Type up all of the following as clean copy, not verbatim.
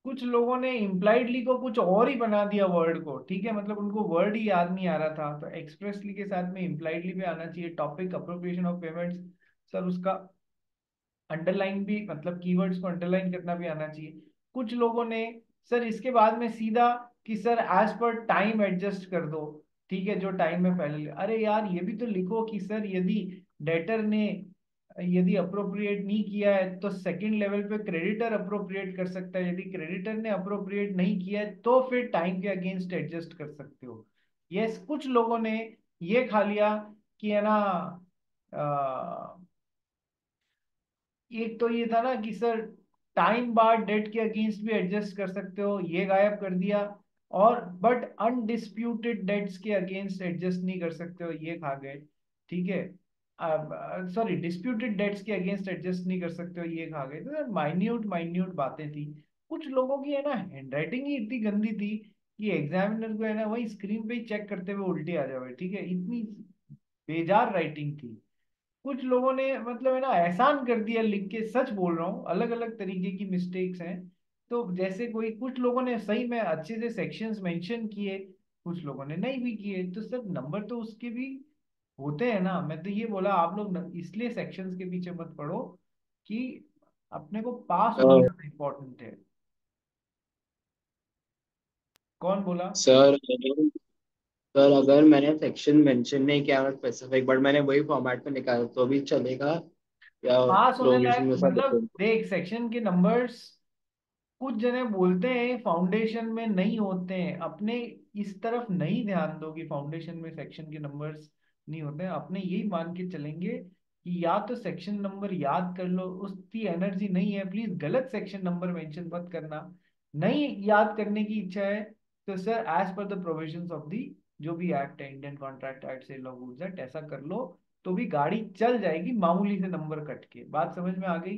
कुछ लोगों ने इम्प्लाइडली को कुछ और ही बना दिया वर्ड को, ठीक है, मतलब उनको वर्ड ही याद नहीं आ रहा था, तो एक्सप्रेसली के साथ में इम्प्लाइडली भी आना चाहिए। Topic appropriation of payments, sir उसका अंडरलाइन भी, मतलब कीवर्ड्स को अंडरलाइन करना भी आना चाहिए। कुछ लोगों ने सर इसके बाद में सीधा कि sir as per time adjust कर दो, ठीक है, जो टाइम में पहले, अरे यार ये भी तो लिखो कि सर यदि डेटर ने यदि अप्रोप्रिएट नहीं किया है तो सेकंड लेवल पे क्रेडिटर अप्रोप्रिएट कर सकता है, यदि क्रेडिटर ने अप्रोप्रिएट नहीं किया है तो फिर टाइम के अगेंस्ट एडजस्ट कर सकते हो। यस, कुछ लोगों ने ये खा लिया कि है ना, एक तो ये था ना कि सर टाइम बार डेट के अगेंस्ट भी एडजस्ट कर सकते हो, ये गायब कर दिया। और बट अनडिस्प्यूटेड डेट्स के अगेंस्ट एडजस्ट नहीं कर सकते हो, ये खा गए, ठीक है। सॉरी, डिस्प्यूटेड डेट्स के अगेंस्ट एडजस्ट नहीं कर सकते हो, ये खा गए। तो माइन्यूट माइन्यूट बातें थी। कुछ लोगों की है ना हैंडराइटिंग ही इतनी गंदी थी कि एग्जामिनर को है ना वही स्क्रीन पे ही चेक करते हुए उल्टे आ जाओ, ठीक है, इतनी बेजार राइटिंग थी। कुछ लोगों ने मतलब है ना एहसान कर दिया लिख के, सच बोल रहा हूँ, अलग अलग तरीके की मिस्टेक्स हैं। तो जैसे कोई, कुछ लोगों ने सही में अच्छे से सेक्शंस मेंशन किए, कुछ लोगों ने नहीं भी किए, तो सब नंबर तो उसके भी होते हैं ना। मैं तो ये बोला आप लोग इसलिए सेक्शंस के पीछे मत पड़ो कि अपने को पास होना ज्यादा इम्पोर्टेंट है। कौन बोला? सर सर अगर मैंने सेक्शन मेंशन नहीं किया स्पेसिफिक, बट मैंने वही फॉर्मेट में निकाला तो भी चलेगा, या पास होने प्रोविजन लायक में सब मतलब डिफरेंट? देख, सेक्शन के नंबर्स कुछ जने बोलते हैं फाउंडेशन में नहीं होते हैं, अपने इस तरफ नहीं ध्यान दो कि फाउंडेशन में सेक्शन के नंबर्स नहीं होते हैं, अपने यही मान के चलेंगे कि या तो सेक्शन नंबर याद कर लो, उसकी एनर्जी नहीं है, प्लीज गलत सेक्शन नंबर मेंशन मत करना। नहीं याद करने की इच्छा है तो sir as per the provisions of the जो भी एक्ट है, Indian contract act, sale of goods act, ऐसा कर लो तो भी गाड़ी चल जाएगी, मामूली से नंबर कट के। बात समझ में आ गई?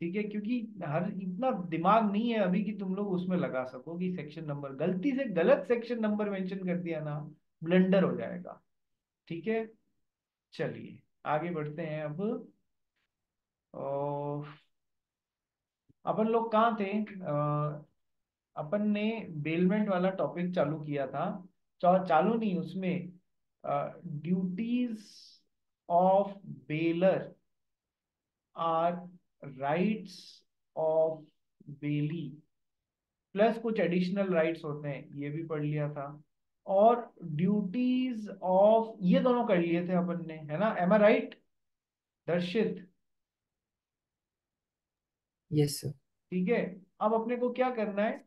ठीक है, क्योंकि हर इतना दिमाग नहीं है अभी कि तुम लोग उसमें लगा सको कि सेक्शन नंबर, गलती से गलत सेक्शन नंबर मेंशन कर दिया ना, ब्लंडर हो जाएगा। ठीक है, चलिए आगे बढ़ते हैं अब। और अपन लोग कहाँ थे? अपन ने बेलमेंट वाला टॉपिक चालू किया था। चालू नहीं, उसमें duties of bailor or rights of bailee plus कुछ एडिशनल राइट्स होते हैं, ये भी पढ़ लिया था। और ड्यूटीज ऑफ, ये दोनों कर लिए थे अपन ने, है ना? एम आई राइट दर्शित? Yes sir. ठीक है, अब अपने को क्या करना है,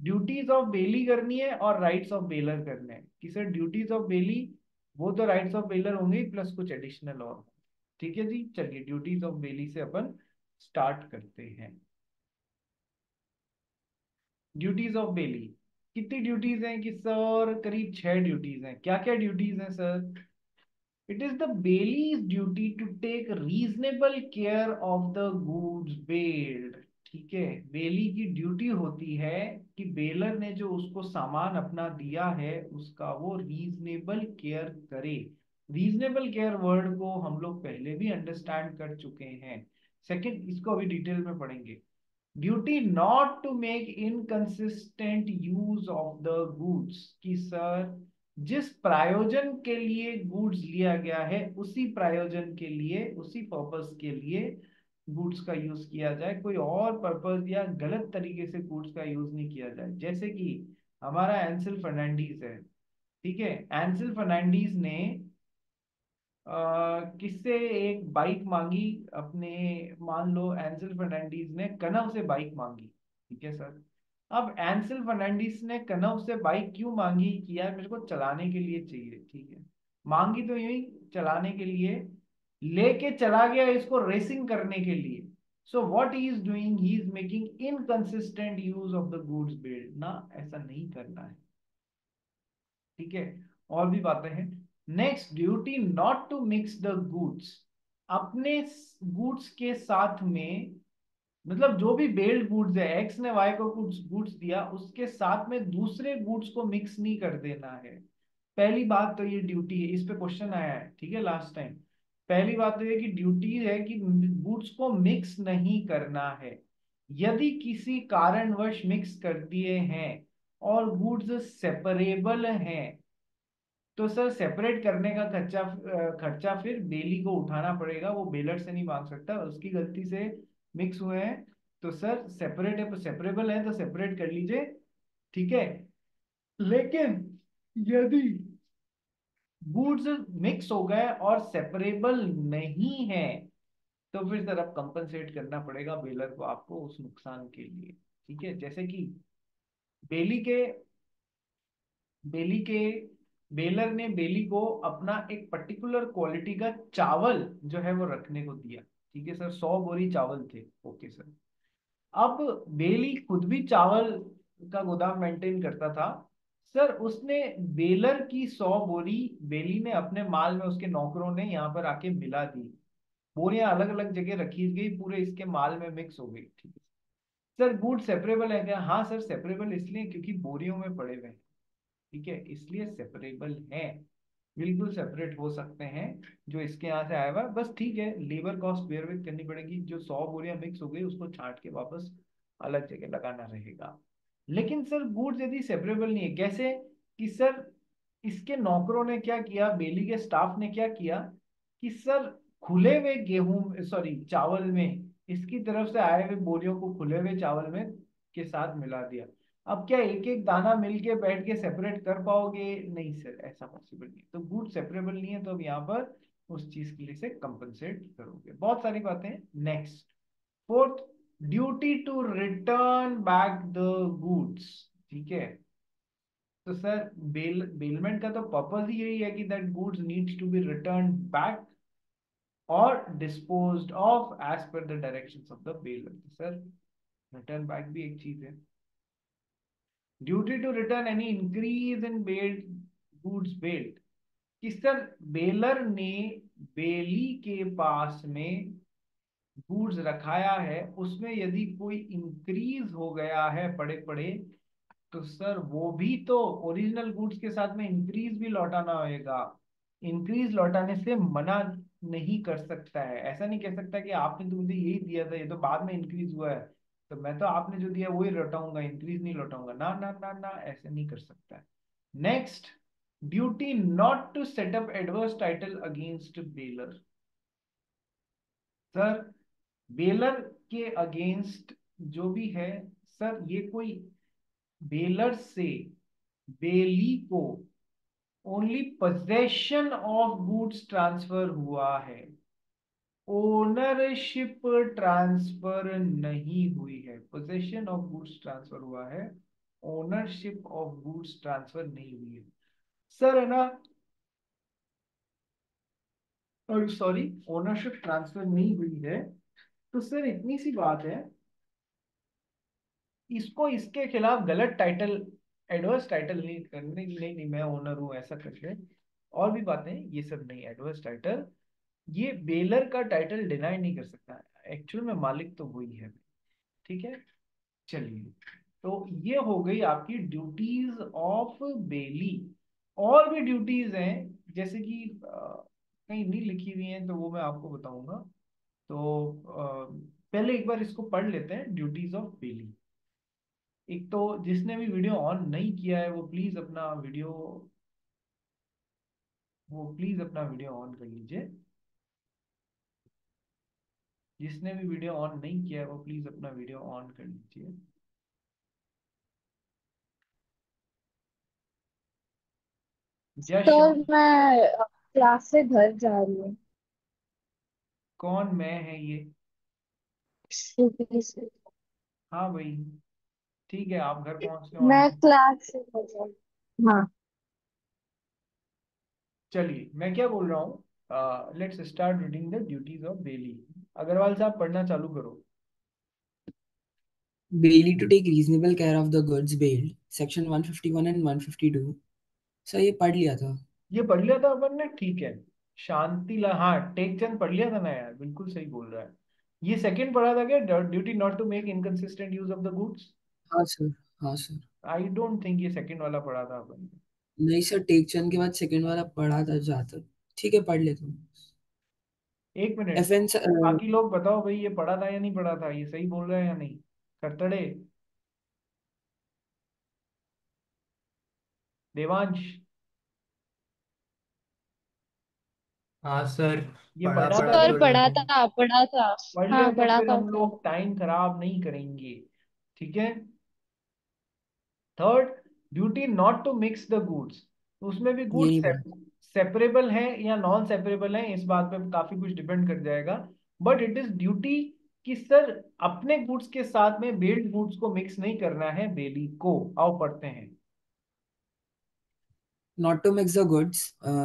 ड्यूटीज ऑफ बेली करनी है और राइट्स ऑफ बेलर करने हैं। कि सर ड्यूटीज ऑफ बेली, वो तो राइट्स ऑफ बेलर होंगे प्लस कुछ एडिशनल और। ठीक है जी, चलिए ड्यूटीज ऑफ बेली से अपन स्टार्ट करते हैं। ड्यूटीज ऑफ बेली, कितनी ड्यूटीज हैं कि सर? करीब 6 ड्यूटीज हैं। क्या क्या ड्यूटीज हैं sir? It is the bailie's duty to take reasonable care of the goods bailed। ठीक है, बेली की ड्यूटी होती है कि बेलर ने जो उसको सामान अपना दिया है उसका वो रीजनेबल केयर करे। रीजनेबल केयर वर्ड को हम लोग पहले भी अंडरस्टैंड कर चुके हैं। सेकंड, इसको अभी डिटेल में पढ़ेंगे। Duty not to make inconsistent use of the goods, कि सर जिस प्रायोजन के लिए गुड्स लिया गया है उसी प्रायोजन के लिए, उसी पर्पस के लिए गुड्स का यूज किया जाए, कोई और पर्पस या गलत तरीके से गुड्स का यूज नहीं किया जाए। जैसे कि हमारा एंसिल फर्नांडीज है, ठीक है, एंसिल फर्नांडीज ने किससे एक बाइक मांगी अपने, मान लो एंसिल फर्नांडीज ने कनव से बाइक मांगी, ठीक है सर। अब एंसिल फर्नांडीज ने कनव से बाइक क्यों मांगी? कि यार मेरे को चलाने के लिए चाहिए, ठीक है, मांगी तो यही चलाने के लिए, लेके चला गया इसको रेसिंग करने के लिए। So what he is doing, he is making inconsistent use of the goods build ना, ऐसा नहीं करना है। ठीक है, और भी बातें हैं। Next, duty not to mix the goods, अपने गुड्स के साथ में, मतलब जो भी बेल्ड गुड्स है, एक्स ने वाई को कुछ गुड्स दिया उसके साथ में दूसरे गुड्स को मिक्स नहीं कर देना है। पहली बात तो ये ड्यूटी है, इस पे क्वेश्चन आया है, ठीक है, लास्ट टाइम। पहली बात तो ये कि ड्यूटी है कि गुड्स को मिक्स नहीं करना है। यदि किसी कारणवश मिक्स कर दिए हैं और गुड्स सेपरेबल हैं, तो सर सेपरेट करने का खर्चा फिर बेली को उठाना पड़ेगा, वो बेलर से नहीं मांग सकता, उसकी गलती से मिक्स हुए हैं। तो सर सेपरेट है, सेपरेबल है तो सेपरेट कर लीजिए, ठीक है। लेकिन यदि गुड्स मिक्स हो गए और सेपरेबल नहीं है, तो फिर सर अब कंपनसेट करना पड़ेगा बेलर को आपको उस नुकसान के लिए, ठीक है। जैसे कि बेली के बेली के बेलर ने बेली को अपना एक पर्टिकुलर क्वालिटी का चावल जो है वो रखने को दिया, ठीक है सर, 100 बोरी चावल थे, ओके सर। अब बेली खुद भी चावल का गोदाम मेंटेन करता था, सर उसने बेलर की 100 बोरी बेली ने अपने माल में, उसके नौकरों ने यहाँ पर आके मिला दी, बोरियां अलग अलग जगह रखी गई, पूरे इसके माल में मिक्स हो गई, ठीक है। सर गुड सेपरेबल है क्या? हाँ सर सेपरेबल इसलिए क्योंकि बोरियों में पड़े हुए हैं, ठीक है, इसलिए सेपरेबल है, बिल्कुल सेपरेट हो सकते हैं। जो इसके यहाँ से आया हुआ है, बस ठीक है, लेबर कॉस्ट बेयर विथ करनी पड़ेगी, जो 100 बोरियां मिक्स हो गई उसको छांट के वापस अलग जगह लगाना रहेगा। लेकिन सर गुड्स यदि सेपरेबल नहीं है, कैसे? कि सर इसके नौकरों ने क्या किया, बेली के स्टाफ ने क्या किया कि सर खुले हुए गेहूं, सॉरी चावल में इसकी तरफ से आए हुए बोरियों को खुले हुए चावल में के साथ मिला दिया। अब क्या एक एक दाना मिलके बैठ के सेपरेट कर पाओगे? नहीं सर, ऐसा पॉसिबल नहीं, तो गुड सेपरेबल नहीं है, तो अब यहाँ पर उस चीज के लिए से कंपनसेट करोगे, बहुत सारी बातें। Next, fourth, duty to return back the goods, ठीक है। तो सर बेलमेंट का तो पर्पज ही यही है कि that goods needs to be return back और disposed of as per the directions of the bailor, तो सर रिटर्न बैक भी एक चीज है। Duty to return any increase in bailed goods bailed, कि सर बेलर ने बेली के पास में गुड्स रखाया है, उसमें यदि कोई इंक्रीज हो गया है पड़े पड़े, तो सर वो भी तो ओरिजिनल गुड्स के साथ में इंक्रीज भी लौटाना होएगा। इंक्रीज लौटाने से मना नहीं कर सकता है, ऐसा नहीं कह सकता कि आपने तो मुझे यही दिया था, ये तो बाद में इंक्रीज हुआ है, तो मैं तो आपने जो दिया वही लौटाऊंगा, इंक्रीज नहीं लौटाऊंगा, ना ना ना ना, ऐसे नहीं कर सकता है। Next, duty not to set up adverse title against bailor, sir bailor के अगेंस्ट जो भी है, सर ये कोई बेलर से बेली को only possession of goods transfer हुआ है, ओनरशिप ट्रांसफर नहीं हुई है, पोजेशन ऑफ गुड्स ट्रांसफर हुआ है, ओनरशिप ऑफ गुड्स ट्रांसफर नहीं हुई है, सर है ना, सॉरी, ओनरशिप ट्रांसफर नहीं हुई है, तो सर इतनी सी बात है, इसको इसके खिलाफ गलत टाइटल, एडवर्स टाइटल नहीं करने, नहीं नहीं मैं ओनर हूँ ऐसा करके, और भी बातें, ये सब नहीं, एडवर्स टाइटल, ये बेलर का टाइटल डिनाई नहीं कर सकता, एक्चुअल में मालिक तो वही है, ठीक है। चलिए, तो ये हो गई आपकी ड्यूटीज ऑफ बेली। और भी ड्यूटीज हैं, जैसे कि कहीं नहीं लिखी हुई हैं तो वो मैं आपको बताऊंगा, तो पहले एक बार इसको पढ़ लेते हैं, ड्यूटीज ऑफ बेली। एक तो जिसने भी वीडियो ऑन नहीं किया है वो प्लीज अपना वीडियो ऑन कर लीजिए, जिसने भी वीडियो ऑन नहीं किया है वो प्लीज अपना वीडियो ऑन कर लीजिए। जश, तो मैं क्लास से घर जा रही हूँ। कौन मैं है ये? श्रुति से। हाँ भाई, ठीक है, आप घर पहुंच के ऑन मैं कर। क्लास से घर जा रही हूँ। हाँ। चलिए, मैं क्या बोल रहा हूँ, let's start reading the duties of bailee. Agarwal साहब पढ़ना चालू करो। Bailey to take reasonable care of the goods bailed, section 151 and 152। Sir ये पढ़ लिया था। ये पढ़ लिया था अपन ने, ठीक है। शांति ला, हाँ टेक चंद पढ़ लिया था ना यार, बिल्कुल सही बोल रहा है। ये सेकंड पढ़ा था क्या, duty not to make inconsistent use of the goods? हाँ सर। हाँ सर। आई डोंट थिंक ये सेकंड वाला पढ़ा था अपन ने। नहीं सर, टेक चंद के बाद सेकंड वाला पढ़ा था जाता। ठीक है, पढ़ लेता हूँ। एक मिनट, एफएन बाकी लोग बताओ भाई, ये पढ़ा था या नहीं पढ़ा था, ये सही बोल रहा है या नहीं? खरतड़े, देवांश, हाँ सर, ये पढ़ा पढ़ा था पढ़ा क्या? तो सर पढ़ा लेते हैं। था पढ़ा था। पढ़ लिया हाँ तो पढ़ा फिर था हम सर। लोग टाइम खराब नहीं करेंगे। ठीक है। Third, duty not to mix the goods. तो उसमें भी ये गुड्स नहीं पढ़ा। सेपरेबल है या नॉन सेपरेबल है, इस बात पे काफी कुछ डिपेंड कर जाएगा। बट इट इज ड्यूटी कि सर अपने गुड्स के साथ में बेल्ड गुड्स को मिक्स नहीं करना है बेली को। आओ पढ़ते हैं। Not to mix the goods,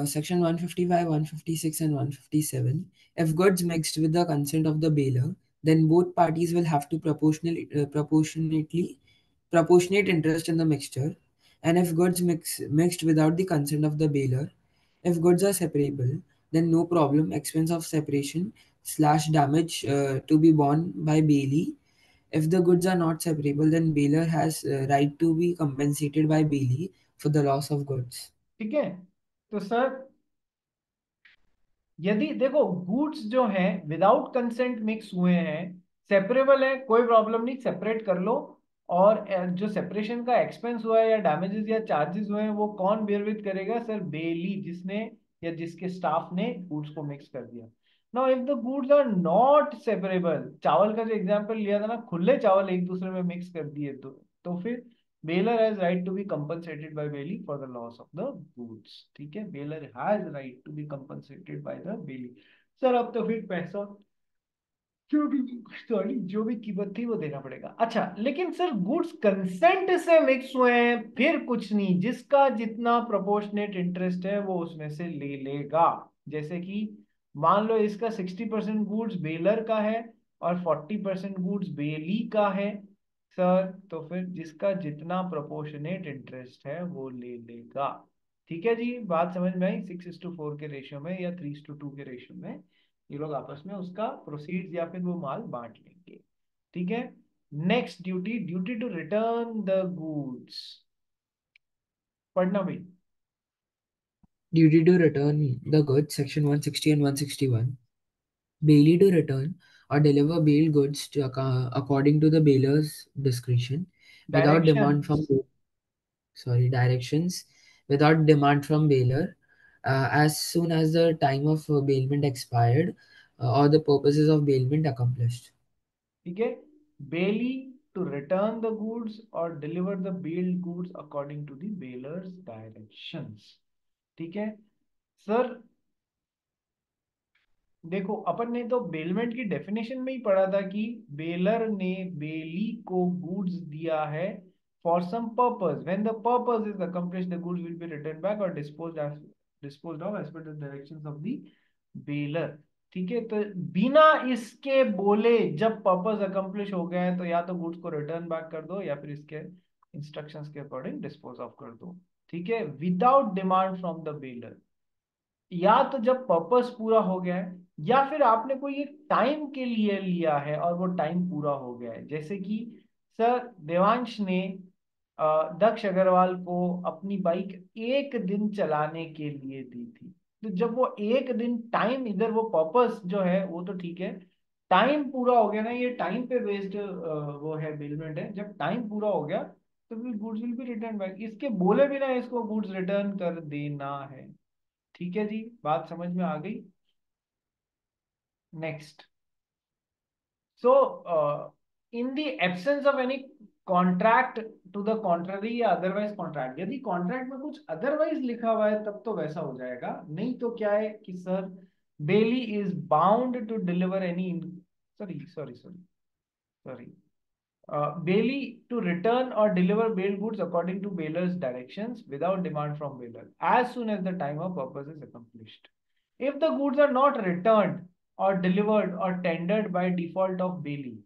section 155, 156 and 157. If goods mixed with the consent of the baler, then both parties will have to proportionate interest in the mixture. And if goods mixed without the consent of the baler, if goods are separable, then no problem, expense of separation slash damage to be borne by bailey. If the goods are not separable, then baler has right to be compensated by bailey for the loss of goods. ठीक है। तो sir यदि देखो goods जो हैं without consent mix हुए हैं, separable है, कोई प्रॉब्लम नहीं, सेपरेट कर लो। और जो सेपरेशन का एक्सपेंस हुआ है या डैमेजेस या चार्जेस हुए हैं वो कौन बेयर विद करेगा? सर बेली, जिसने या जिसके स्टाफ ने गुड्स को मिक्स कर दिया। Now if the goods are not separable, चावल का जो एग्जांपल लिया था ना, खुले चावल एक दूसरे में मिक्स कर दिए तो फिर bailor has right to be compensated by bailee for the loss of the goods. ठीक है, bailor has right to be compensated by the bailee. Sir अब तो फिर पैसा जो भी, सॉरी, जो भी कीमत थी वो देना पड़ेगा। अच्छा, लेकिन सर गुड्स कंसेंट से मिक्स हुए हैं फिर कुछ नहीं, जिसका जितना प्रोपोर्शनेट इंटरेस्ट है वो उसमें से ले लेगा। जैसे कि मान लो इसका 60% गुड्स बेलर का है और 40% गुड्स बेली का है। सर तो फिर जिसका जितना प्रोपोर्शनेट इंटरेस्ट है वो ले लेगा। ठीक है जी, बात समझ में आई? 6:4 के रेशियो में या 3:2 के रेशियो में ये लोग आपस में उसका प्रोसीड्स या फिर वो माल बांट लेंगे। ठीक है। Next duty, duty to return the goods. पढ़ना भाई। Duty to return the goods, section 160 and 161. Bailey to return or deliver bailed goods according to the bailor's discretion without demand from directions. directions without demand from bailor as soon as the time of bailment expired or the purposes of bailment accomplished. ठीक है, bailee to return the goods और deliver the bailed goods according to the bailor's directions. ठीक है। Sir देखो अपन ने तो bailment की definition में ही पढ़ा था कि बेलर ने बेली को गुड्स दिया है for some purpose, when the purpose is accomplished the goods will be return back और disposed of as per the directions of the bailor. ठीक है, तो बिना इसके बोले जब पर्पस अकम्प्लिश हो गया है तो या तो गुड्स को रिटर्न बैक कर दो या फिर इसके इंस्ट्रक्शंस के अकॉर्डिंग डिस्पोज ऑफ कर दो। ठीक है, without demand from the baler. या तो जब पर्पस पूरा हो गया है या फिर आपने कोई एक टाइम के लिए लिया है और वो टाइम पूरा हो गया है। जैसे कि सर देवांश ने दक्ष अग्रवाल को अपनी बाइक एक दिन चलाने के लिए दी थी। तो जब वो एक दिन टाइम, इधर वो पर्पस जो है वो तो ठीक है, टाइम पूरा हो गया ना, ये टाइम पे बेस्ड वो है, बिलमेंट है। जब टाइम पूरा हो गया तो फिर goods will be return back, इसके बोले बिना इसको गुड्स रिटर्न कर देना है। ठीक है जी, बात समझ में आ गई? Next, so in the absence of any contract to the contrary या अदरवाइज कॉन्ट्रैक्ट, यदि कॉन्ट्रैक्ट में कुछ अदरवाइज लिखा हुआ है तब तो वैसा हो जाएगा, नहीं तो क्या है कि sir bailee is bound to deliver any, sorry sorry sorry sorry, Bailey to return or deliver bailed goods according to bailor's directions without demand from bailor as soon as the time of purpose is accomplished. If the goods are not returned or delivered or tendered by default of Bailey,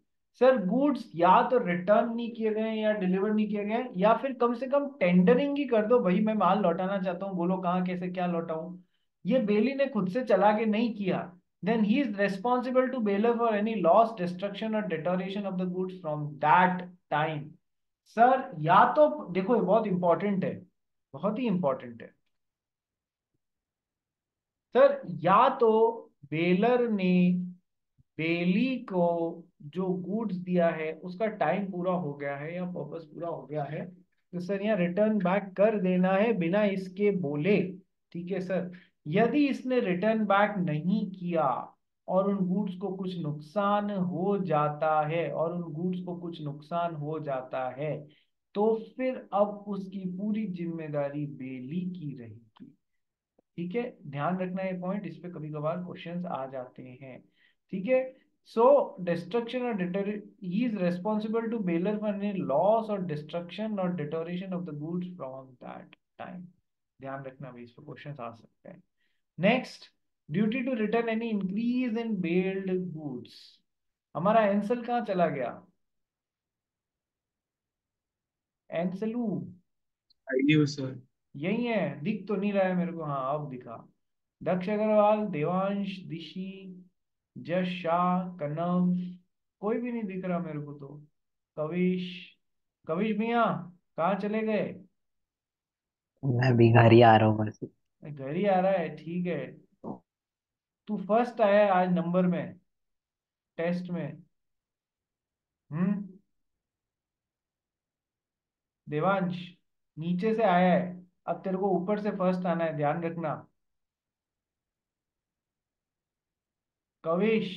sir goods या तो return नहीं किए गए या deliver नहीं किए गए या फिर कम से कम टेंडरिंग ही कर दो, भाई मैं माल लौटाना चाहता हूँ, बोलो कहाँ कैसे क्या लौटाऊं। ये बेली ने खुद से चला के नहीं किया, then he is responsible to bailor for any loss, destruction or deterioration of the goods from that time. Sir या तो देखो ये बहुत इंपॉर्टेंट है, बहुत ही इंपॉर्टेंट है। सर या तो बेलर ने बेली को जो गुड्स दिया है उसका टाइम पूरा हो गया है या पर्पस पूरा हो गया है, तो सर यहाँ रिटर्न बैक कर देना है बिना इसके बोले। ठीक है सर। यदि इसने रिटर्न बैक नहीं किया और उन गुड्स को कुछ नुकसान हो जाता है तो फिर अब उसकी पूरी जिम्मेदारी बेली की रहेगी। ठीक है, ध्यान रखना ये पॉइंट, इस पे कभी कभार क्वेश्चंस आ जाते हैं। ठीक है। सो डिस्ट्रक्शन और deter he is responsible to bailor for any loss और डिस्ट्रक्शन और deterioration of the goods from that time. ध्यान रखना भी, इस पे क्वेश्चंस आ सकते हैं। Next, duty to return any increase in bailed goods. हमारा एंसल कहाँ चला गया? Anslu I you sir. यही है, दिख तो नहीं रहा है मेरे को। हाँ अब दिखा। दक्ष अग्रवाल, देवांश, दिशी, जश शाह, कनव, कोई भी नहीं दिख रहा मेरे को तो। कविश, कविश मिया कहाँ चले गए? मैं भी घर ही आ रहा हूँ बस। घर ही आ रहा है, ठीक है। तू फर्स्ट आया है आज नंबर में, टेस्ट में। हम्म। देवांश नीचे से आया है, अब तेरे को ऊपर से फर्स्ट आना है, ध्यान रखना। कविश,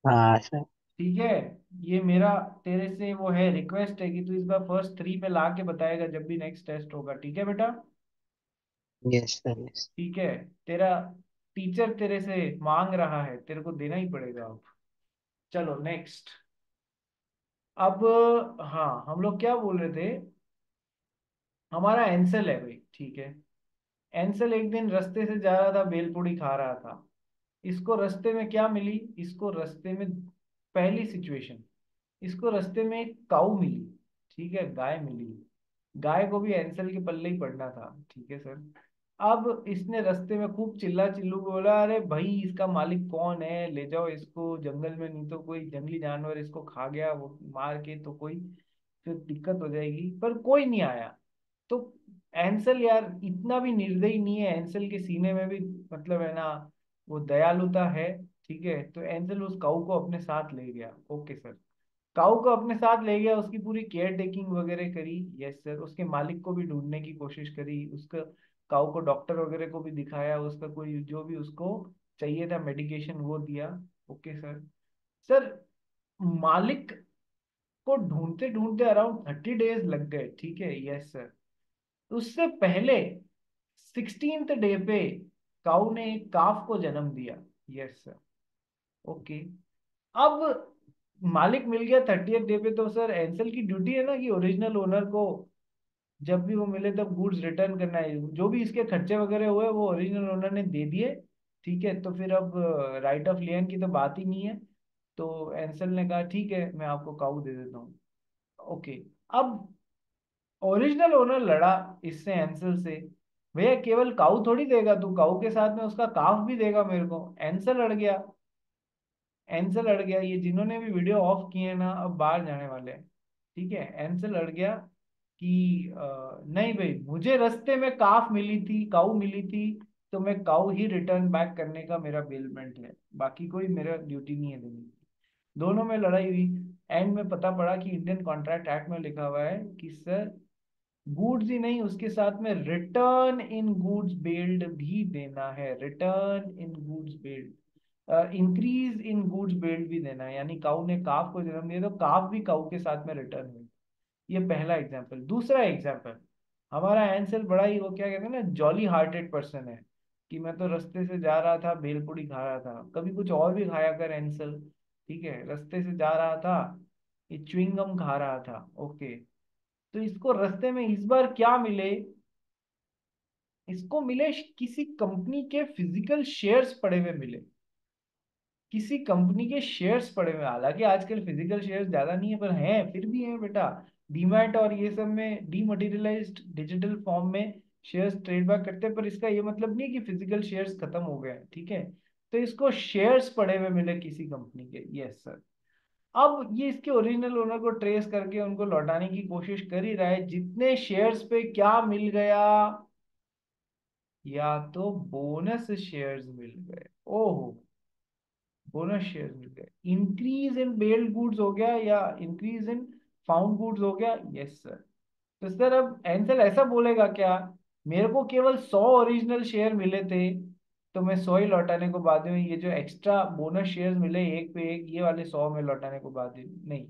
हाँ सर। ठीक है। ये मेरा तेरे से वो है, रिक्वेस्ट है कि तू इस बार फर्स्ट 3 पे ला के बताएगा जब भी नेक्स्ट टेस्ट होगा। ठीक है बेटा? Yes sir yes. ठीक है। तेरा टीचर तेरे से मांग रहा है, तेरे को देना ही पड़ेगा अब। चलो नेक्स्ट। अब हाँ, हम लोग क्या बोल रहे थे? हमारा एंसल है भाई, ठीक है। एंसल एक दिन रास्ते से जा रहा था, भेलपूरी खा रहा था। इसको रास्ते में क्या मिली? इसको रास्ते में पहली सिचुएशन, इसको रास्ते में एक काऊ मिली। ठीक है, गाय मिली। गाय को भी एंसल के पल्ले ही पड़ना था। ठीक है सर। अब इसने रास्ते में खूब चिल्ला चिल्लू बोला, अरे भाई इसका मालिक कौन है, ले जाओ इसको जंगल में, नहीं तो कोई जंगली जानवर इसको खा गया वो मार के, तो कोई फिर दिक्कत हो जाएगी। पर कोई नहीं आया। तो एंसल यार इतना भी निर्दयी नहीं है, एंसल के सीने में भी मतलब है ना वो दयालुता है। ठीक है, तो एंसल उस काऊ को अपने साथ ले गया। Okay sir. काऊ को अपने साथ ले गया, उसकी पूरी केयर टेकिंग वगैरह करी। Yes sir. उसके मालिक को भी ढूंढने की कोशिश करी, उसका काऊ को डॉक्टर वगैरह को भी दिखाया, उसका कोई जो भी उसको चाहिए था मेडिकेशन वो दिया। Okay sir. सर मालिक को ढूंढते ढूंढते अराउंड 30 डेज लग गए। ठीक है, यस सर। उससे पहले 16th डे पे काऊ ने एक काफ को जन्म दिया। Yes sir. ओके। अब मालिक मिल गया 30th डे पे, तो सर एंसल की ड्यूटी है ना कि ओरिजिनल ओनर को जब भी वो मिले तब गुड्स रिटर्न करना है। जो भी इसके खर्चे वगैरह हुए वो ओरिजिनल ओनर ने दे दिए। ठीक है, तो फिर अब राइट ऑफ लियन की तो बात ही नहीं है। तो एंसल ने कहा ठीक है मैं आपको काऊ दे देता हूँ। ओके। अब ओरिजिनल ओनर लड़ा इससे एंसल से, भैया केवल काऊ थोड़ी देगा तू, काऊ के साथ में उसका काफ भी देगा मेरे को। एंसल अड़ गया। एंसल अड़ गया, ये जिन्होंने भी वीडियो ऑफ किए हैं ना अब बाहर जाने वाले हैं। ठीक है, एंसल अड़ गया कि नहीं भाई, मुझे रास्ते में काफ मिली थी, काऊ मिली थी, तो मैं काऊ ही रिटर्न बैक करने का मेरा बेलमेंट है, बाकी कोई मेरा ड्यूटी नहीं है देने की। दोनों में लड़ाई हुई। एंड में पता पड़ा कि इंडियन कॉन्ट्रैक्ट एक्ट में लिखा हुआ है कि सर गुड्स ही नहीं, उसके साथ में रिटर्न इन गुड्स बेल्ड भी देना है। Return in goods bailed, increase in goods bailed भी देना है। यानी काऊ ने काफ को जन्म दिया तो काफ भी काऊ के साथ में रिटर्न हुई। ये पहला एग्जाम्पल। दूसरा एग्जाम्पल, हमारा एंसल बड़ा ही वो क्या कहते हैं ना जॉली हार्टेड पर्सन है, कि मैं तो रास्ते से जा रहा था भेलपूरी खा रहा था, कभी कुछ और भी खाया कर एंसल। ठीक है, रास्ते से जा रहा था, ये च्युइंगम खा रहा था। ओके। तो इसको रास्ते में इस बार क्या मिले? इसको मिले किसी कंपनी के फिजिकल शेयर्स पड़े हुए मिले। किसी कंपनी के शेयर्स पड़े हुए, हालांकि आजकल फिजिकल शेयर्स ज्यादा नहीं है पर हैं, फिर भी हैं बेटा। डीमैट और ये सब में डीमटेरियलाइज्ड डिजिटल फॉर्म में शेयर्स ट्रेड बैक करते हैं, पर इसका ये मतलब नहीं कि फिजिकल शेयर्स खत्म हो गए हैं। ठीक है, तो इसको शेयर्स पड़े हुए मिले किसी कंपनी के। Yes sir. अब ये इसके ओरिजिनल ओनर को ट्रेस करके उनको लौटाने की कोशिश कर ही रहा है। जितने शेयर्स पे क्या मिल गया? या तो बोनस शेयर्स मिल गए। ओहो, बोनस शेयर मिल गए। इंक्रीज इन बेल्ड गुड्स हो गया या इंक्रीज इन फाउंड गुड्स हो गया? Yes sir. तो सर अब एंसल ऐसा बोलेगा क्या, मेरे को केवल 100 ओरिजिनल शेयर मिले थे तो मैं 100 ही लौटाने को बाध्य हूँ, ये जो एक्स्ट्रा बोनस शेयर मिले एक पे एक ये वाले 100 में लौटाने को बाध्य नहीं,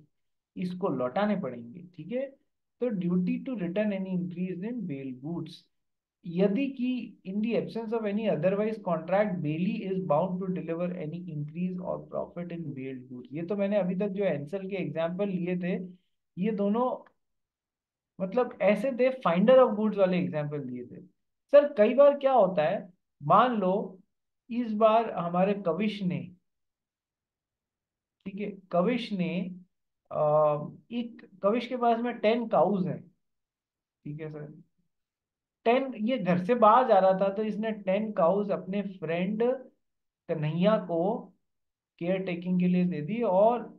इसको लौटाने पड़ेंगे। ठीक है। तो duty to return any increase in bail goods, यदि कि in the absence of any otherwise contract bailee is bound to deliver any increase और प्रॉफिट इन बेल्ड गुड्स। ये तो मैंने अभी तक जो एंसल के एग्जांपल लिए थे ये दोनों मतलब ऐसे थे, फाइंडर ऑफ गुड्स वाले एग्जांपल दिए थे। सर कई बार क्या होता है, मान लो इस बार हमारे कविश ने, ठीक है, कविश ने एक कविश के पास में 10 काउज है। ठीक है सर, 10, ये घर से बाहर जा रहा था तो इसने 10 काउज अपने फ्रेंड कन्हैया को केयर टेकिंग के लिए दे दी और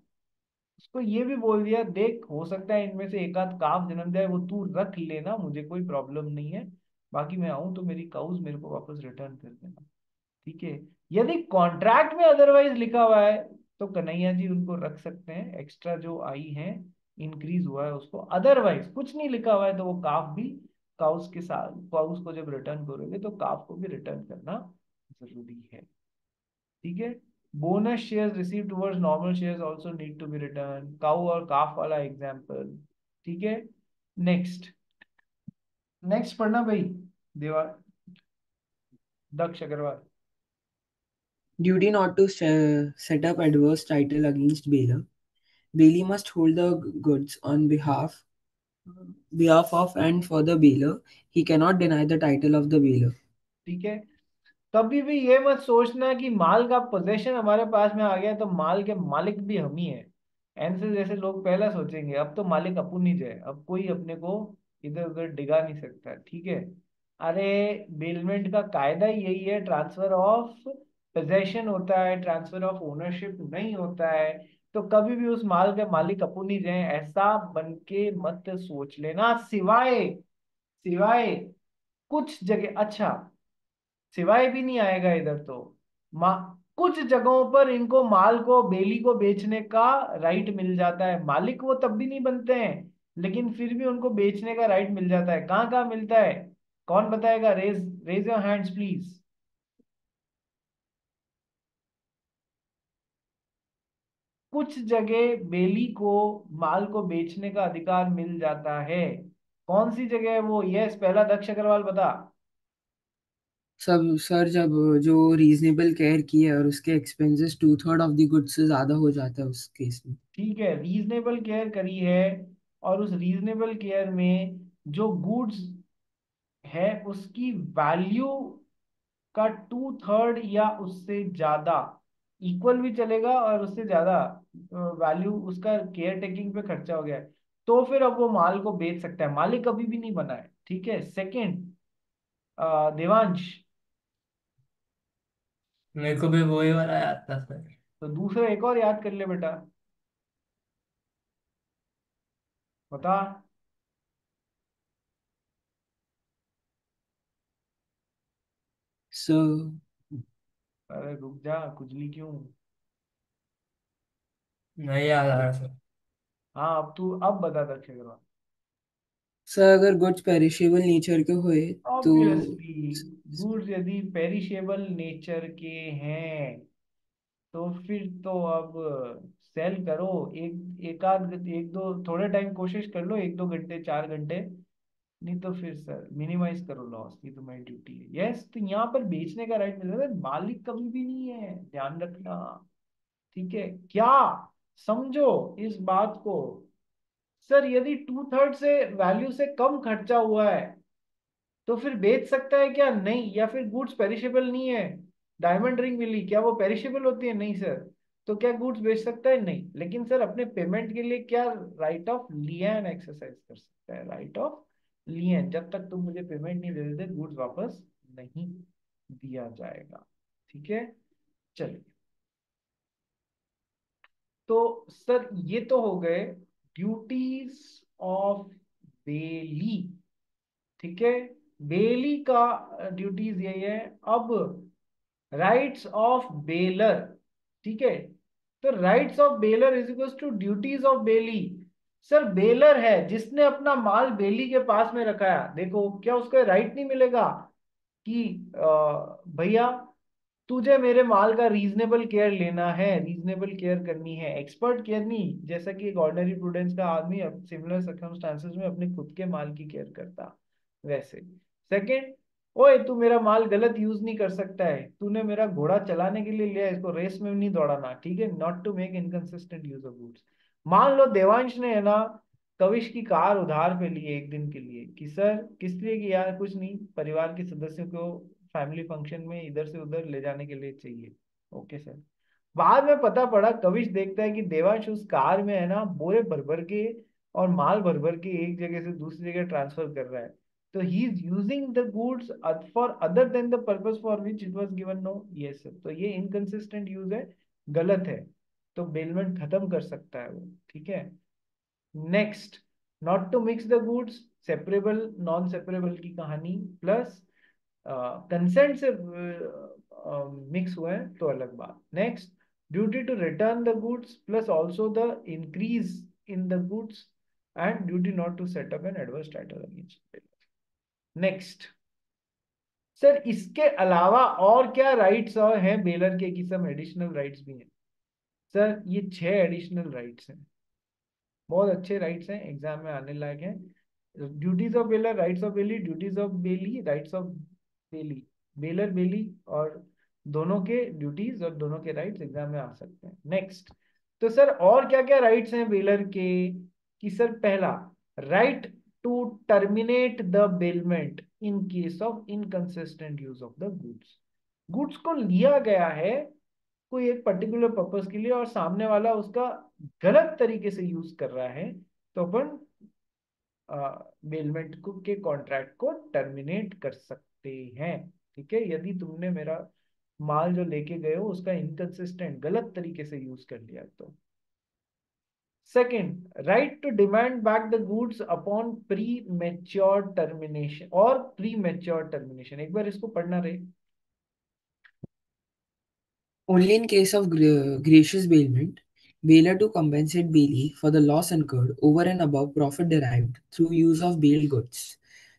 उसको ये भी बोल दिया देख हो सकता है इनमें से एक आध काफ जन्म जाए, वो तू रख लेना, मुझे कोई प्रॉब्लम नहीं है, बाकी मैं आऊं तो मेरी काउज मेरे को वापस रिटर्न कर देना। ठीक है। यदि कॉन्ट्रैक्ट में अदरवाइज लिखा हुआ है तो कन्हैया जी उनको रख सकते हैं, एक्स्ट्रा जो आई है इंक्रीज हुआ है उसको। अदरवाइज कुछ नहीं लिखा हुआ है तो वो काफ भी काउस के साथ, काउस को जब रिटर्न करोगे तो काफ को भी रिटर्न करना जरूरी है। ठीक है। Bonus shares receive towards normal shares also need to be return, cow और काफ वाला एग्जांपल। ठीक है। नेक्स्ट, नेक्स्ट पढ़ना भाई, देवा दक्ष Agarwal. Duty not to set up adverse title against bailor. Bailey must hold the goods on behalf of and for the bailor. He cannot deny the title of the bailor. ठीक है। कभी भी ये मत सोचना कि माल का पोजेशन हमारे पास में आ गया तो माल के मालिक भी हम ही हैं। ऐसे जैसे लोग पहला सोचेंगे अब तो मालिक अपन ही जाए, अब कोई अपने को इधर उधर डिगा नहीं सकता। ठीक है। अरे बेलमेंट का कायदा ही यही है, ट्रांसफर ऑफ पोजेशन होता है, ट्रांसफर ऑफ ओनरशिप नहीं होता है। तो कभी भी उस माल के मालिक अपन ही जाए ऐसा बन के मत सोच लेना, सिवाय सिवाय कुछ जगह। अच्छा, सिवाय भी नहीं आएगा इधर तो, मा कुछ जगहों पर इनको माल को बेली को बेचने का राइट मिल जाता है, मालिक वो तब भी नहीं बनते हैं लेकिन फिर भी उनको बेचने का राइट मिल जाता है। कहाँ कहाँ मिलता है, कौन बताएगा? Raise raise your hands please. कुछ जगह बेली को माल को बेचने का अधिकार मिल जाता है, कौन सी जगह है वो? यस, पहला दक्ष अग्रवाल बता। सब सर जब जो रीजनेबल केयर की है और उसके एक्सपेंसेस 2/3 ऑफ द गुड्स से ज्यादा हो जाता है उस केस में। ठीक है, रीजनेबल केयर करी है और उस रीजनेबल केयर में जो गुड्स है उसकी वैल्यू का 2/3 या उससे ज्यादा, इक्वल भी चलेगा और उससे ज्यादा वैल्यू उसका केयर टेकिंग पे खर्चा हो गया है, तो फिर अब वो माल को बेच सकता है, मालिक कभी भी नहीं बना है। ठीक है। सेकंड, देवांश। मेरे को भी वही वाला याद था सर। तो दूसरा एक और याद कर ले बेटा, बता। सो अरे रुक जा, खुजली क्यों? नहीं याद आ रहा सर। हाँ अब तू अब बता दक्ष अग्रवाल। सर अगर गुड्स पेरिशेबल नेचर के हुए तो ऑब्वियसली गुड्स यदि पेरिशेबल नेचर के हैं तो फिर तो अब सेल करो, एक आध एक दो थोड़े टाइम कोशिश कर लो, 1-2 घंटे 4 घंटे, नहीं तो फिर सर मिनिमाइज करो लॉस, ये तुम्हारी ड्यूटी है। यस, तो यहाँ पर बेचने का राइट मिल रहा है, मालिक कभी भी नहीं है, ध्यान रखना। ठीक है क्या, समझो इस बात को। सर यदि 2/3 से वैल्यू से कम खर्चा हुआ है तो फिर बेच सकता है क्या? नहीं। या फिर गुड्स पेरिशेबल नहीं है, डायमंड रिंग मिली, क्या वो पेरिशेबल होती है? नहीं सर। तो क्या गुड्स बेच सकता है? नहीं। लेकिन सर अपने पेमेंट के लिए क्या राइट ऑफ लियन एक्सरसाइज कर सकता है, राइट ऑफ लियन, जब तक तुम मुझे पेमेंट नहीं दे देते गुड्स वापस नहीं दिया जाएगा। ठीक है। चलिए, तो सर ये तो हो गए ड्यूटीज ऑफ बेली। ठीक है, बेली का ड्यूटीज यही है। अब राइट्स ऑफ बेलर, ठीक है। तो rights of bailor is equal to duties of bailee. Sir bailor है जिसने अपना माल बेली के पास में रखाया, देखो क्या उसको राइट नहीं मिलेगा कि भैया तुझे मेरे माल का रीजनेबल केयर लेना है, रीजनेबल केयर करनी है, एक्सपर्ट केयर नहीं, जैसा कि एक ऑर्डिनरी प्रूडेंस का आदमी सिमिलर सर्कमस्टांसेस में अपने खुद के माल की केयर करता वैसे। सेकंड, ओए तू मेरा माल गलत यूज नहीं कर सकता है, तूने मेरा घोड़ा चलाने के लिए लिया, इसको रेस में नहीं दौड़ाना, ठीक है, not to make inconsistent use of goods. मान लो देवांश ने है ना कविश की कार उधार पे ली एक दिन के लिए, कि सर किस लिए, कि यार कुछ नहीं, परिवार के सदस्यों को फैमिली फंक्शन में इधर से उधर ले जाने के लिए चाहिए। Okay sir. बाद में पता पड़ा, कविश देखता है कि देवांश उस कार में है ना बोरे भर भर के और माल भर भर के एक जगह से दूसरी जगह ट्रांसफर कर रहा है। तो he is using the goods for other than the purpose for which it was given. No, yes sir, तो ये इनकंसिस्टेंट यूज है, गलत है, तो बेलमेंट खत्म कर सकता है वो, ठीक है। Next, not to mix the goods, separable non separable की कहानी, प्लस कंसेंट से मिक्स हुए हैं तो अलग बात। Next, duty to return the goods plus also the increase in the goods and duty not to set up an adverse title against. Next sir, इसके अलावा और क्या राइट्स और हैं बेलर के, कि सब एडिशनल राइट्स भी हैं। सर ये 6 एडिशनल राइट्स हैं, बहुत अच्छे राइट्स हैं, एग्जाम में आने लायक हैं। Duties of bailor, rights of bailee, duties of bailee, rights of bailee, bailor bailee और दोनों के ड्यूटीज और दोनों के राइट्स एग्जाम में आ सकते हैं। नेक्स्ट, तो सर और क्या क्या राइट्स हैं बेलर के, कि सर पहला, right to terminate the bailment in case of inconsistent use of the goods. Goods को लिया गया है कोई एक पर्टिकुलर पर्पस के लिए और सामने वाला उसका गलत तरीके से यूज कर रहा है, तो अपन बेलमेंट को के कॉन्ट्रैक्ट को टर्मिनेट कर सकते हैं, ठीक है, यदि तुमने मेरा माल जो लेके गए हो उसका इनकंसिस्टेंट गलत तरीके से यूज कर लिया तो। Second, right to demand back the goods upon premature termination और प्री मेच्योर टर्मिनेशन। एक बार इसको पढ़ना रहे। Only in case of gracious bailment, bailer to compensate bailee for the loss incurred over and above profit derived through use of bailed goods,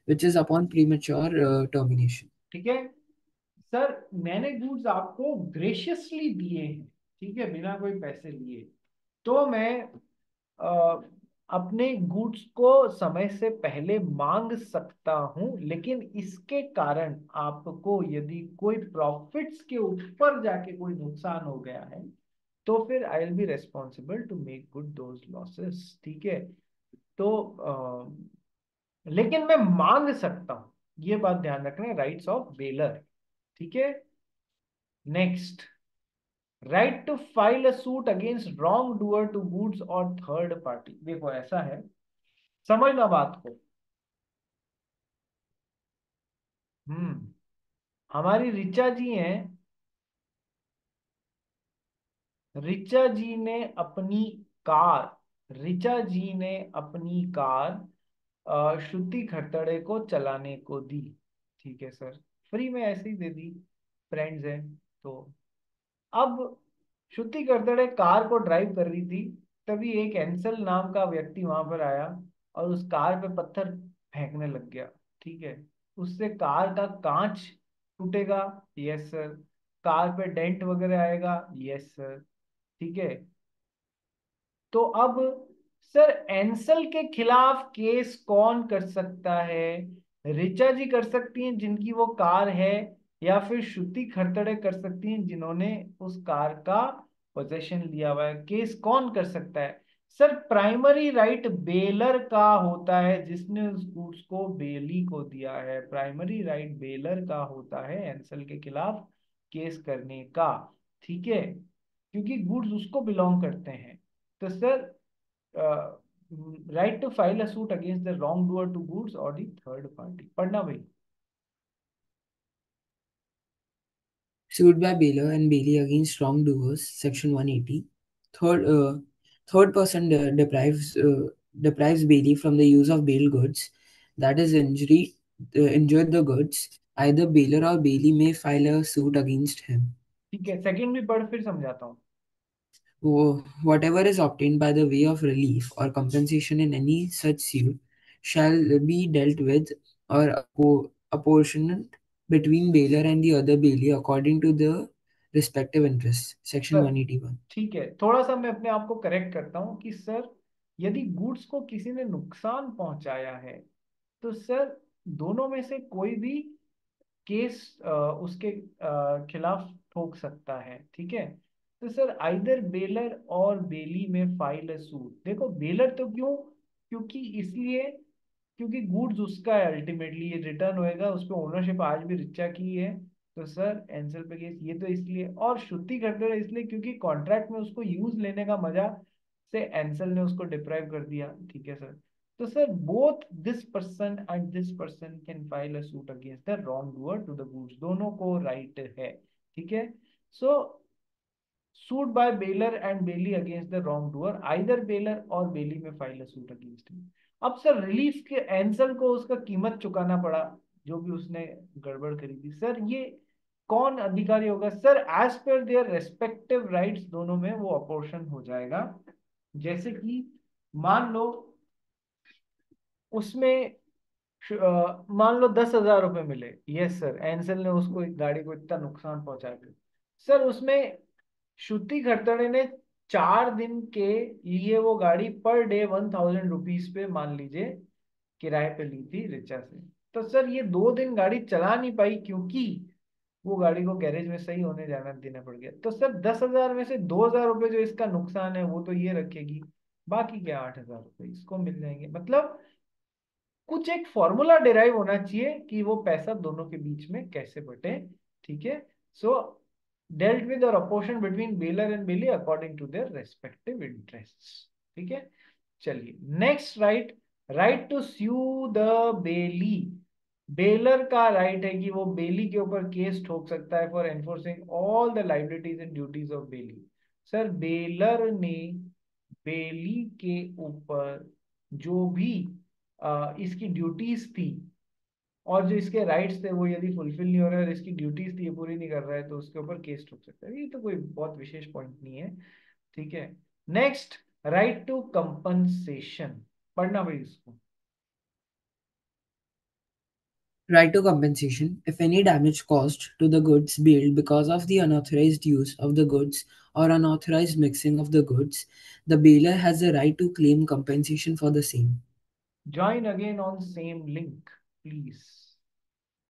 which is upon premature termination. ठीक है sir, मैंने goods आपको graciously दिए हैं, ठीक है, बिना कोई पैसे लिए, तो मैं अपने गुड्स को समय से पहले मांग सकता हूं, लेकिन इसके कारण आपको यदि कोई प्रॉफिट्स के ऊपर जाके कोई नुकसान हो गया है तो फिर I will be responsible to make good those losses, ठीक है। तो लेकिन मैं मांग सकता हूं, ये बात ध्यान रखना, राइट्स ऑफ बेलर, ठीक है। Next, right to file a suit against wrong doer to goods और थर्ड पार्टी। देखो ऐसा है, समझना बात को। हमारी ऋचा जी हैं, ऋचा जी ने अपनी कार ऋचा जी ने अपनी कार श्रुति खरतड़े को चलाने को दी, ठीक है सर, फ्री में ऐसे ही दे दी, फ्रेंड्स हैं तो। अब श्रुति खरतड़े कार को ड्राइव कर रही थी, तभी एक एंसल नाम का व्यक्ति वहां पर आया और उस कार पे पत्थर फेंकने लग गया, ठीक है। उससे कार का कांच टूटेगा, यस सर, कार पे डेंट वगैरह आएगा, यस सर, ठीक है। तो अब सर एंसल के खिलाफ केस कौन कर सकता है? ऋचा जी कर सकती हैं जिनकी वो कार है, या फिर श्रुति खरतड़े कर सकती हैं जिन्होंने उस कार का पोजेशन लिया हुआ है। केस कौन कर सकता है? सर प्राइमरी राइट बेलर का होता है, जिसने उस गुड्स को बेली को दिया है, प्राइमरी राइट बेलर का होता है एंसल के खिलाफ केस करने का, ठीक है, क्योंकि गुड्स उसको बिलोंग करते हैं। तो sir right to file a suit against the wrong doer to goods और द थर्ड पार्टी, पढ़ना भाई। Sued by bailor and bailee against wrongdoers, Section 180. Third person deprives bailee from the use of bailed goods, that is injured the goods. Either bailor or bailee may file a suit against him. ठीक है, second भी पढ़ फिर समझाता हूँ। Whatever is obtained by the way of relief or compensation in any such suit shall be dealt with or apportioned between bailior and the other bailee according to the respective interests. Section sir 181. ठीक है, थोड़ा सा मैं अपने आप को correct करता हूँ कि सर यदि गुड्स को किसी ने नुकसान पहुंचाया है तो सर दोनों में से कोई भी केस उसके खिलाफ ठोक सकता है, ठीक है। तो सर आइदर बेलर और बेली में फाइल अ सूट। देखो बेलर तो क्यों, क्योंकि इसलिए क्योंकि गुड्स उसका है, अल्टीमेटली ये रिटर्न होएगा, उस पर ओनरशिप आज भी रिचा की है। तो सर एंसल पे केस ये तो इसलिए, और श्रुति खरगड़ इसलिए क्योंकि कॉन्ट्रैक्ट में उसको यूज लेने का मजा से एंसल ने उसको डिप्राइव कर दिया, ठीक है सर। तो sir both this person and this person can file a suit against the wrong doer to the goods, दोनों को राइट है, ठीक है। So suit by bailor and bailee against the wrong doer, either bailor और bailee में file a suit against him. अब sir relief के एंसल को उसका कीमत चुकाना पड़ा जो भी उसने गड़बड़ करी थी। सर ये कौन अधिकारी होगा? सर एज पर देयर रेस्पेक्टिव राइट्स दोनों में वो अपोर्शन हो जाएगा। जैसे कि मान लो उसमें मान लो 10,000 रुपए मिले, यस सर, एंसल ने उसको एक गाड़ी को इतना नुकसान पहुंचा दिया। सर उसमें श्रुति खरतड़े ने 4 दिन के लिए वो गाड़ी पर डे 1,000 रुपीज पे मान लीजिए किराए पे ली थी रिचा से। तो सर ये 2 दिन गाड़ी चला नहीं पाई क्योंकि वो गाड़ी को गैरेज में सही होने जाना देना पड़ गया। तो सर 10,000 में से 2,000 रुपये जो इसका नुकसान है वो तो ये रखेगी, बाकी के 8,000 रुपये इसको मिल जाएंगे। मतलब कुछ एक फॉर्मूला डिराइव होना चाहिए कि वो पैसा दोनों के बीच में कैसे बटे, ठीक है। सो डेल्ट विद और apportion between bailor and bailee according to their respective interests, ठीक है। चलिए next right, right to sue the bailee. Bailor का राइट है कि वो बेली के ऊपर केस ठोक सकता है for enforcing all the liabilities and duties of bailee. Sir bailor ने बेली के ऊपर जो भी इसकी ड्यूटीज थी और जो इसके राइट्स थे वो यदि फुलफिल नहीं हो रहे और इसकी ड्यूटीज थी ये पूरी नहीं कर रहा है तो उसके ऊपर केस ठोक सकता है। ये तो कोई बहुत विशेष पॉइंट नहीं है, ठीक है। नेक्स्ट, राइट टू कंपनसेशन, पढ़ना भाई इसको। Right to compensation. If any damage caused to the goods bailed because of the unauthorized use of the goods or unauthorized mixing of the goods, the bailer has the right to claim compensation for the same. Join again on same link, please.